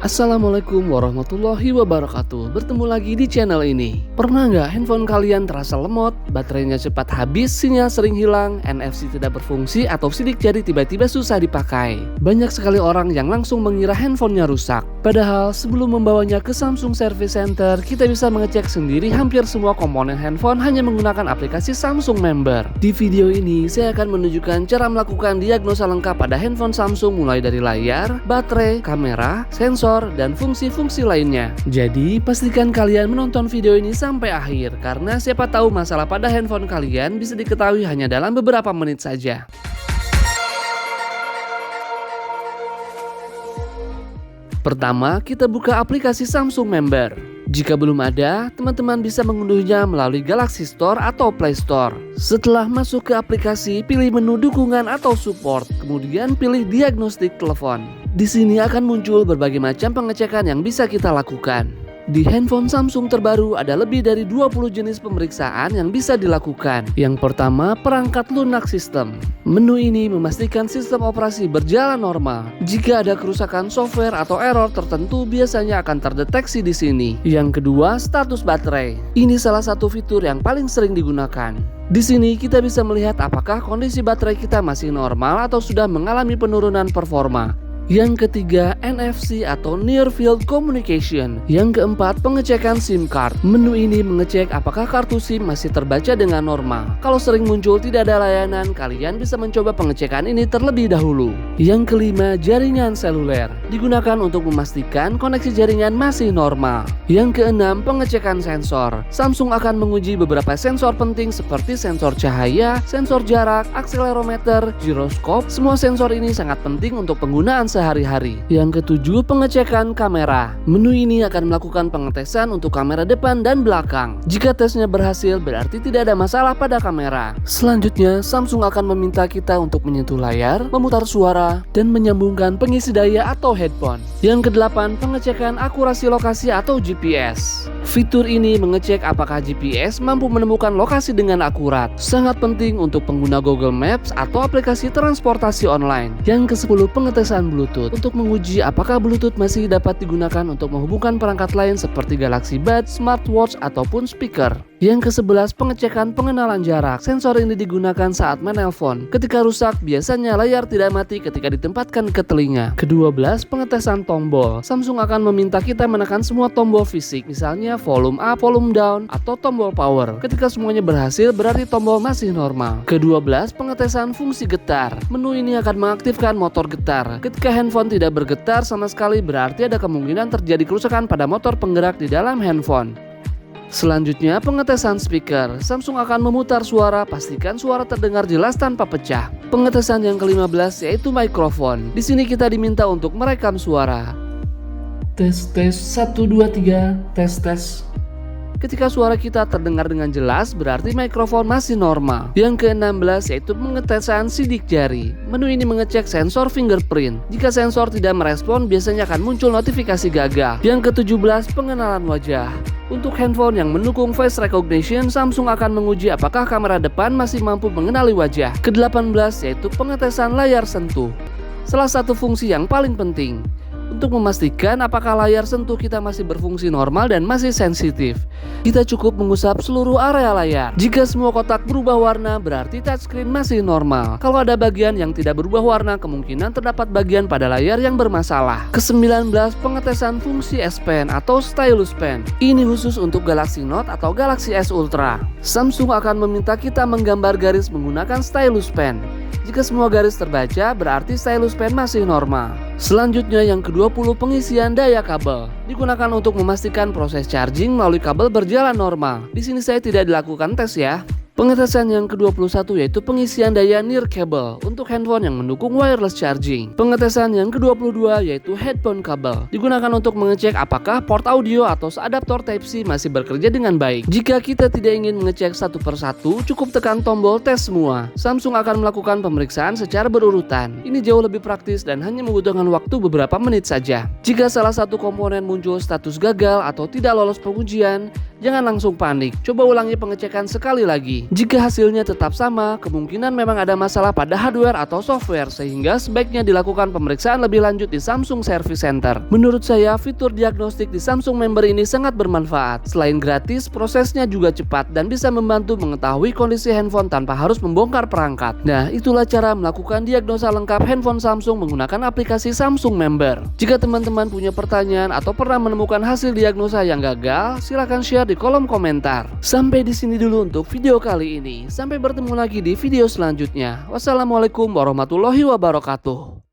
Assalamualaikum warahmatullahi wabarakatuh. Bertemu lagi di channel ini. Pernah nggak handphone kalian terasa lemot, baterainya cepat habis, sinyal sering hilang, NFC tidak berfungsi, atau sidik jari tiba-tiba susah dipakai? Banyak sekali orang yang langsung mengira handphonenya rusak. Padahal sebelum membawanya ke Samsung Service Center, kita bisa mengecek sendiri hampir semua komponen handphone hanya menggunakan aplikasi Samsung Member. Di video ini saya akan menunjukkan cara melakukan diagnosa lengkap pada handphone Samsung mulai dari layar, baterai, kamera, sensor, dan fungsi-fungsi lainnya. Jadi pastikan kalian menonton video ini sampai akhir, karena siapa tahu masalah pada handphone kalian bisa diketahui hanya dalam beberapa menit saja. Pertama, kita buka aplikasi Samsung Member. Jika belum ada, teman-teman bisa mengunduhnya melalui Galaxy Store atau Play Store. Setelah masuk ke aplikasi, pilih menu dukungan atau support, kemudian pilih diagnostik telepon. Di sini akan muncul berbagai macam pengecekan yang bisa kita lakukan. Di handphone Samsung terbaru ada lebih dari 20 jenis pemeriksaan yang bisa dilakukan. Yang pertama, perangkat lunak sistem. Menu ini memastikan sistem operasi berjalan normal. Jika ada kerusakan software atau error tertentu, biasanya akan terdeteksi di sini. Yang kedua, status baterai. Ini salah satu fitur yang paling sering digunakan. Di sini kita bisa melihat apakah kondisi baterai kita masih normal atau sudah mengalami penurunan performa. Yang ketiga, NFC atau Near Field Communication. Yang keempat, pengecekan SIM card. Menu ini mengecek apakah kartu SIM masih terbaca dengan normal. Kalau sering muncul tidak ada layanan, kalian bisa mencoba pengecekan ini terlebih dahulu. Yang kelima, jaringan seluler. Digunakan untuk memastikan koneksi jaringan masih normal. Yang keenam, pengecekan sensor. Samsung akan menguji beberapa sensor penting seperti sensor cahaya, sensor jarak, akselerometer, giroskop. Semua sensor ini sangat penting untuk penggunaan sehari-hari. Yang ketujuh, pengecekan kamera. Menu ini akan melakukan pengetesan untuk kamera depan dan belakang. Jika tesnya berhasil, berarti tidak ada masalah pada kamera. Selanjutnya, Samsung akan meminta kita untuk menyentuh layar, memutar suara, dan menyambungkan pengisi daya atau headphone. Yang kedelapan, pengecekan akurasi lokasi atau GPS. Fitur ini mengecek apakah GPS mampu menemukan lokasi dengan akurat. Sangat penting untuk pengguna Google Maps atau aplikasi transportasi online. Yang ke-10, pengetesan Bluetooth. Untuk menguji apakah Bluetooth masih dapat digunakan untuk menghubungkan perangkat lain seperti Galaxy Buds, smartwatch, ataupun speaker. Yang ke-11, pengecekan pengenalan jarak. Sensor ini digunakan saat menelpon. Ketika rusak, biasanya layar tidak mati ketika ditempatkan ke telinga. Ke-12, pengetesan tombol. Samsung akan meminta kita menekan semua tombol fisik, misalnya volume up, volume down, atau tombol power. Ketika semuanya berhasil, berarti tombol masih normal. Ke-12, pengetesan fungsi getar. Menu ini akan mengaktifkan motor getar. Ketika handphone tidak bergetar sama sekali, berarti ada kemungkinan terjadi kerusakan pada motor penggerak di dalam handphone. Selanjutnya, pengetesan speaker. Samsung akan memutar suara, pastikan suara terdengar jelas tanpa pecah. Pengetesan yang ke-15 yaitu mikrofon. Di sini kita diminta untuk merekam suara. Tes 1 2 3, tes. Ketika suara kita terdengar dengan jelas, berarti mikrofon masih normal. Yang ke-16 yaitu pengetesan sidik jari. Menu ini mengecek sensor fingerprint. Jika sensor tidak merespon, biasanya akan muncul notifikasi gagal. Yang ke-17, pengenalan wajah. Untuk handphone yang mendukung face recognition, Samsung akan menguji apakah kamera depan masih mampu mengenali wajah. Ke-18 yaitu pengetesan layar sentuh. Salah satu fungsi yang paling penting untuk memastikan apakah layar sentuh kita masih berfungsi normal dan masih sensitif. Kita cukup mengusap seluruh area layar. Jika semua kotak berubah warna, berarti touchscreen masih normal. Kalau ada bagian yang tidak berubah warna, kemungkinan terdapat bagian pada layar yang bermasalah. Ke-19, pengetesan fungsi S Pen atau Stylus Pen. Ini khusus untuk Galaxy Note atau Galaxy S Ultra. Samsung akan meminta kita menggambar garis menggunakan Stylus Pen. Jika semua garis terbaca, berarti Stylus Pen masih normal. Selanjutnya yang ke-20, pengisian daya kabel. Digunakan untuk memastikan proses charging melalui kabel berjalan normal. Di sini saya tidak dilakukan tes ya. Pengetesan yang ke-21 yaitu pengisian daya near cable untuk handphone yang mendukung wireless charging. Pengetesan yang ke-22 yaitu headphone kabel. Digunakan untuk mengecek apakah port audio atau adaptor Type-C masih bekerja dengan baik. Jika kita tidak ingin mengecek satu persatu, cukup tekan tombol tes semua. Samsung akan melakukan pemeriksaan secara berurutan. Ini jauh lebih praktis dan hanya membutuhkan waktu beberapa menit saja. Jika salah satu komponen muncul status gagal atau tidak lolos pengujian, Jangan langsung panik, coba ulangi pengecekan sekali lagi. Jika hasilnya tetap sama, kemungkinan memang ada masalah pada hardware atau software, sehingga sebaiknya dilakukan pemeriksaan lebih lanjut di Samsung Service Center. Menurut saya, fitur diagnostik di Samsung Member ini sangat bermanfaat. Selain gratis, prosesnya juga cepat dan bisa membantu mengetahui kondisi handphone tanpa harus membongkar perangkat. Nah, itulah cara melakukan diagnosa lengkap handphone Samsung menggunakan aplikasi Samsung Member. Jika teman-teman punya pertanyaan atau pernah menemukan hasil diagnosa yang gagal, silahkan share di kolom komentar. Sampai di sini dulu untuk video kali ini. Sampai bertemu lagi di video selanjutnya. Wassalamualaikum warahmatullahi wabarakatuh.